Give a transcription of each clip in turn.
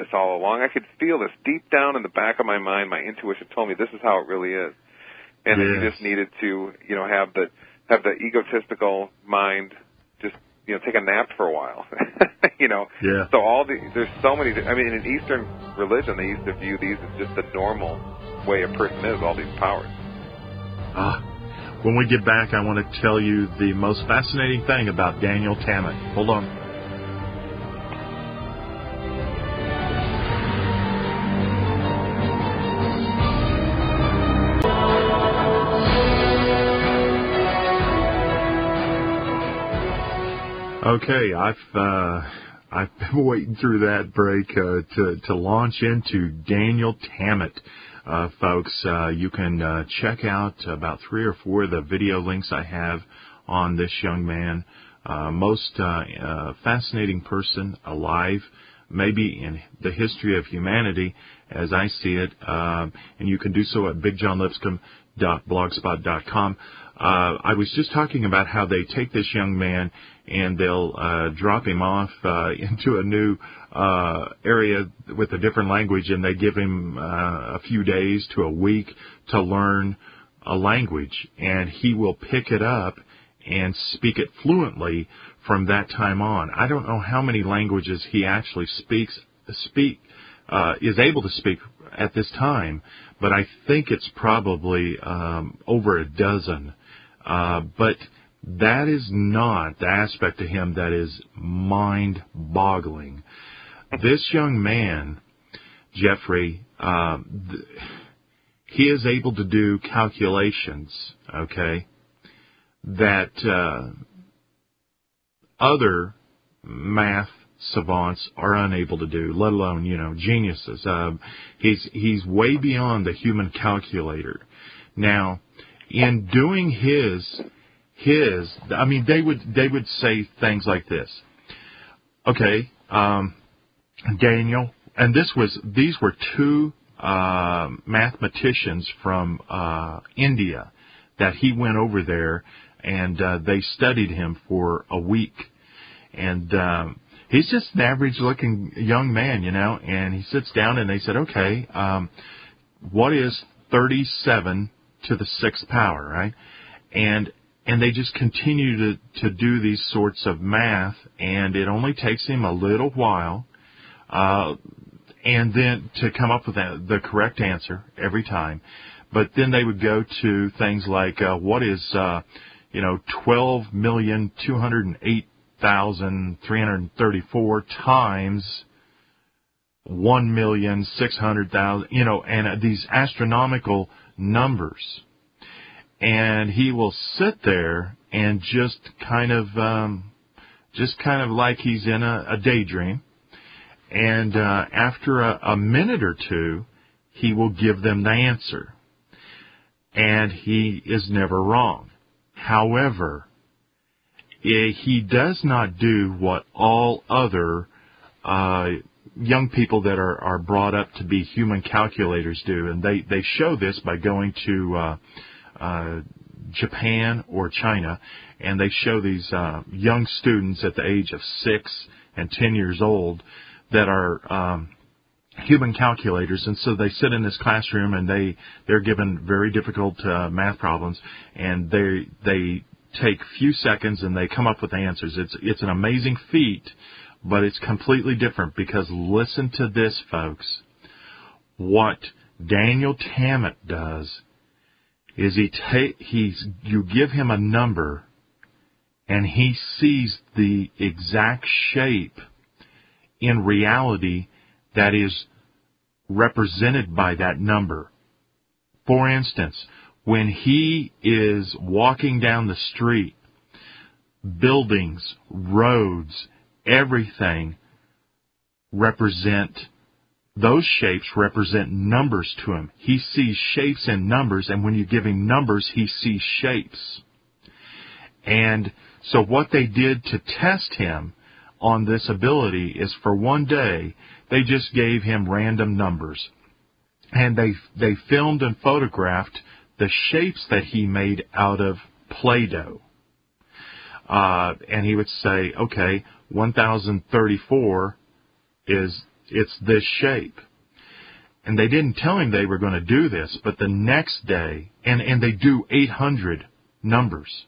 this all along. I could feel this deep down in the back of my mind. My intuition told me this is how it really is. And Yes. you just needed to, have the egotistical mind just, take a nap for a while. Yeah. So there's so many, in Eastern religion, they used to view these as just the normal way a person is, all these powers. When we get back, I want to tell you the most fascinating thing about Daniel Tammet. Hold on. Okay, I've been waiting through that break to launch into Daniel Tammet. Folks, you can check out about 3 or 4 of the video links I have on this young man. Most fascinating person alive, maybe in the history of humanity, as I see it. And you can do so at bigjohnlipscomb.blogspot.com. I was just talking about how they take this young man and they'll drop him off into a new area with a different language, and they give him a few days to a week to learn a language, and he will pick it up and speak it fluently from that time on. I don't know how many languages he actually is able to speak at this time, but I think it's probably over a dozen. But that is not the aspect of him that is mind-boggling. This young man, Jeffrey, he is able to do calculations, okay, that other math savants are unable to do, let alone, geniuses. He's way beyond the human calculator. Now, in doing they would say things like this. Okay, Daniel, and these were 2 mathematicians from India that he went over there, and they studied him for a week. And he's just an average-looking young man, and he sits down and they said, okay, what is 37 to the 6th power, right? And they just continue to do these sorts of math, and it only takes him a little while, and then to come up with the correct answer every time. But then they would go to things like, what is, 12,208,334 times 1,600,000, and these astronomical numbers. And he will sit there and just kind of like he's in a daydream. And after a minute or two, he will give them the answer. And he is never wrong. However, he does not do what all other young people that are brought up to be human calculators do. And they show this by going to Japan or China, and they show these young students at the age of 6 and 10 years old that are human calculators, and so they sit in this classroom and they're given very difficult math problems, and they take few seconds and they come up with answers. It's an amazing feat, but it's completely different, because listen to this, folks. What Daniel Tammet does is you give him a number, and he sees the exact shape in reality that is represented by that number. For instance, when he is walking down the street, buildings, roads, everything those shapes represent numbers to him. He sees shapes and numbers, and when you give him numbers, he sees shapes. And so what they did to test him on this ability is, for one day, they just gave him random numbers. And they filmed and photographed the shapes that he made out of Play-Doh. And he would say, okay, 1034 is it's this shape. And they didn't tell him they were going to do this, but the next day, and they do 800 numbers.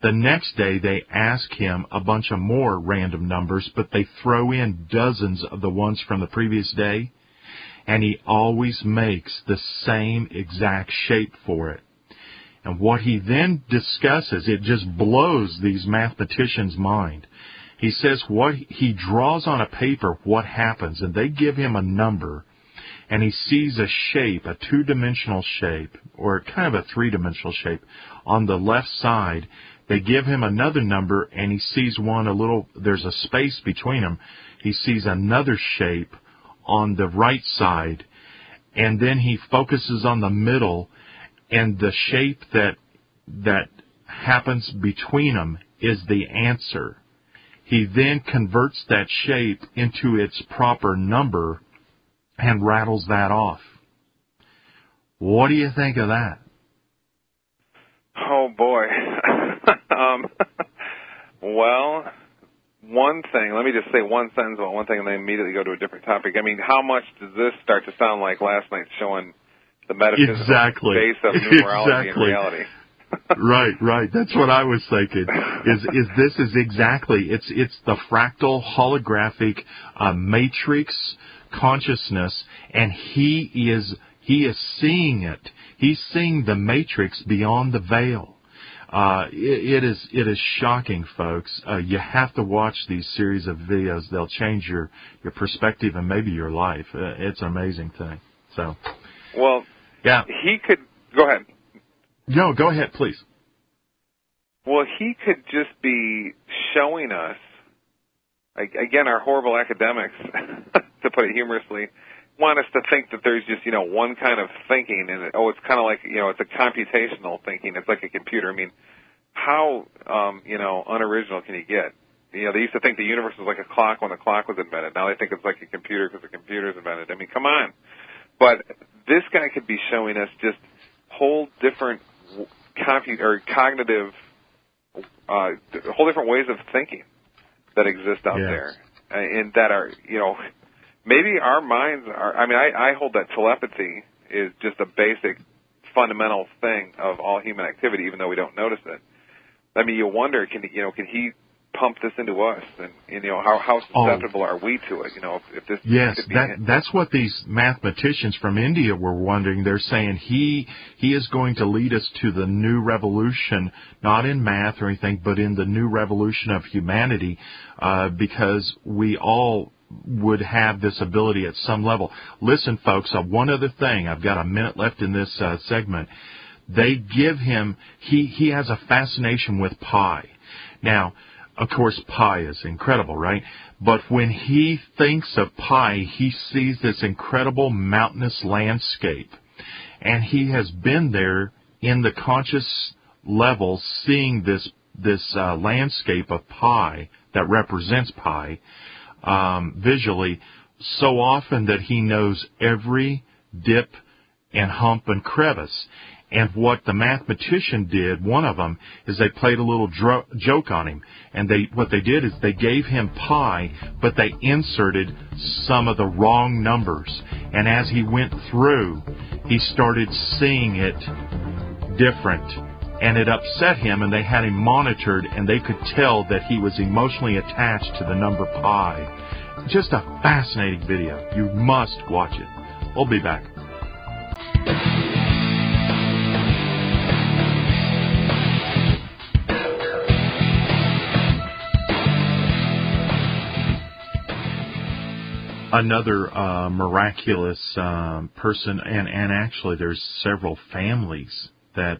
The next day, they ask him a bunch of more random numbers, but they throw in dozens of the ones from the previous day, and he always makes the same exact shape for it. And what he then discusses, it just blows these mathematicians' mind. He says he draws on a paper what happens, and they give him a number, and he sees a shape, a two-dimensional shape, or kind of a three-dimensional shape, on the left side. They give him another number, and he sees there's a space between them. He sees another shape on the right side, and then he focuses on the middle, and the shape that happens between them is the answer. He then converts that shape into its proper number and rattles that off. What do you think of that? Oh, boy. Well, one thing, let me just say one sentence about one thing and then immediately go to a different topic. I mean, how much does this start to sound like last night's showing the metaphysical base of numerology and reality? Right. That's what I was thinking. This is exactly, it's the fractal holographic matrix consciousness, and he is seeing it. He's seeing the matrix beyond the veil. It is shocking, folks. You have to watch these series of videos. They'll change your perspective and maybe your life. It's an amazing thing. So, well, yeah, he could go ahead. No, go ahead, please. Well, he could just be showing us, again, our horrible academics, to put it humorously, want us to think that there's just, one kind of thinking, and it's kind of like, it's a computational thinking. It's like a computer. I mean, how, unoriginal can you get? They used to think the universe was like a clock when the clock was invented. Now they think it's like a computer because the computer's invented. I mean, come on. But this guy could be showing us just whole different cognitive, whole different ways of thinking that exist out there, and that are, maybe our minds are. I mean, I hold that telepathy is just a basic, fundamental thing of all human activity, even though we don't notice it. I mean, you wonder, can he pump this into us, and how susceptible are we to it? If this that's what these mathematicians from India were wondering. They're saying he is going to lead us to the new revolution, not in math or anything, but in the new revolution of humanity, because we all would have this ability at some level. Listen, folks, one other thing. I've got a minute left in this segment. They give him, he has a fascination with pi. Now, of course, pi is incredible, right? But when he thinks of pi, he sees this incredible mountainous landscape. And he has been there in the conscious level seeing this landscape of pi that represents pi visually so often that he knows every dip and hump and crevice. And what the mathematician did, one of them, is they played a little joke on him. And what they did is they gave him pi, but they inserted some of the wrong numbers. And as he went through, he started seeing it different. And it upset him, and they had him monitored, and they could tell that he was emotionally attached to the number pi. Just a fascinating video. You must watch it. We'll be back. Another miraculous person, and actually there's several families that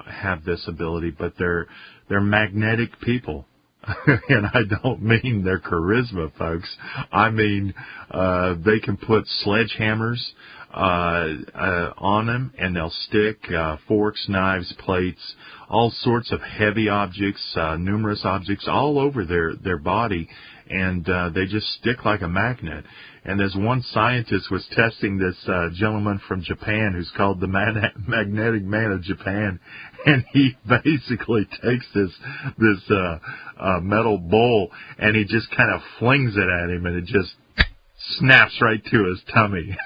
have this ability, but they're magnetic people. And I don't mean their charisma, folks. I mean they can put sledgehammers on them, and they'll stick forks, knives, plates, all sorts of heavy objects, numerous objects all over their body, and they just stick like a magnet. And there's one scientist was testing this gentleman from Japan who's called the Magnetic Man of Japan, and he basically takes this metal bowl and he just kind of flings it at him, and it just snaps right to his tummy.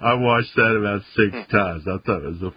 I watched that about 6 times. I thought it was the